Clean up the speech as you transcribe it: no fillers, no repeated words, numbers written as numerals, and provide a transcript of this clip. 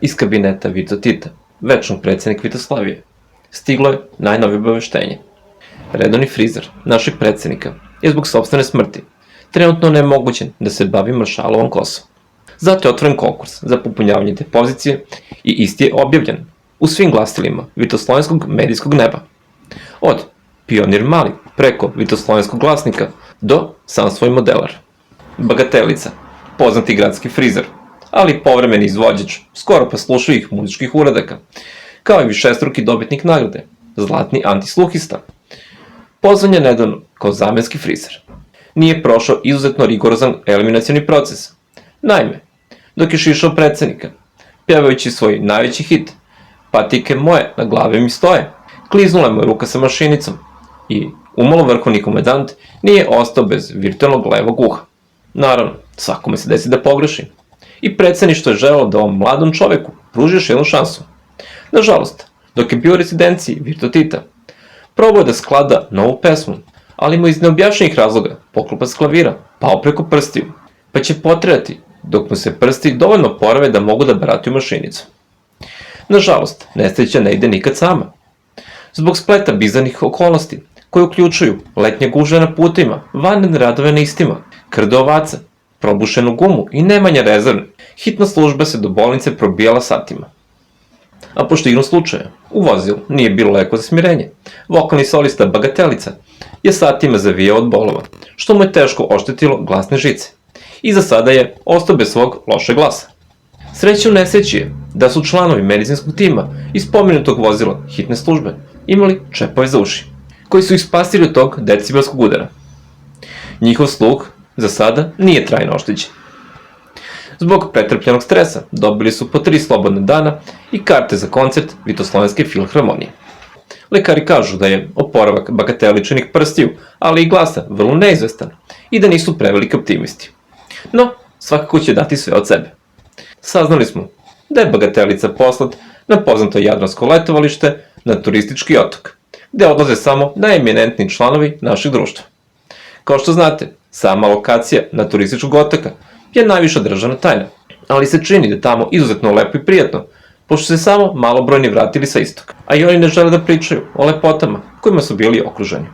Iz kabineta Vito Tita, večnog predsjednika Vitoslavije, stiglo je najnovije obaveštenje. Redovni frizer našeg predsjednika je zbog sopstvene smrti trenutno nemogućen da se bavi maršalovom kosom. Zato je otvoren konkurs za popunjavanje te pozicije i isti je objavljen u svim glasilima Vitoslovenskog medijskog neba. Od Pionir Mali preko Vitoslovenskog glasnika do sam svoj modelar. Bagatelica, poznati gradski frizer, ali i povremeni izvođač skoro pa slušajih muzičkih uradaka, kao i višestruki dobitnik nagrade, zlatni antisluhista. Pozvan je nedavno kao zamenski frizer. Nije prošao izuzetno rigorozan eliminacioni proces. Naime, dok je šišao predsjednika, pjevajući svoj najveći hit Patike moje na glavi mi stoje, kliznula mu je ruka sa mašinicom i umalo vrhovni komandant nije ostao bez virtualnog levog uha. Naravno, svakome se desi da pogreši. I predsjedništvo je želelo da ovom mladom čoveku pruži još jednu šansu. Nažalost, dok je bio u rezidenciji Vito Tita, probao je da sklada novu pesmu, ali mu iz neobjašnjenih razloga poklopac klavira pao preko prstiju, pa će potrebati dok mu se prsti dovoljno porave da mogu da barataju mašinicu. Nažalost, nesreća ne ide nikad sama. Zbog spleta bizarnih okolnosti, koje uključuju letnje gužve na putima, vanredne radove na istima, krde ovaca, probušenu gumu i nemanje rezervne, hitna služba se do bolnice probijala satima. A pošto igrom slučaja, u vozilu nije bilo leko za smirenje, vokalni solista Bagatelica je satima zavijao od bolova, što mu je teško oštetilo glasne žice. I za sada je ostao bez svog lošeg glasa. Sreća u nesreći je da su članovi medicinskog tima iz pomenutog vozila hitne službe imali čepove za uši, koji su ih spasili od tog decibelskog udara. Njihov sluh za sada nije trajno oštećen. Zbog pretrpljenog stresa dobili su po 3 slobodne dana i karte za koncert Vitoslovenske filharmonije. Lekari kažu da je oporavak bagateličnih prstiju, ali i glasa vrlo neizvestan i da nisu preveliki optimisti. No, svakako će dati sve od sebe. Saznali smo da je Bagatelica poslat na poznato jadransko letovalište na turistički otok, gde odlaze samo najeminentniji članovi našeg društva. Kao što znate, sama lokacija na turističkog otoka je najviša državna tajna, ali se čini da tamo izuzetno lepo i prijatno, pošto se samo malobrojni vratili sa istoka, a i oni ne žele da pričaju o lepotama kojima su bili okruženi.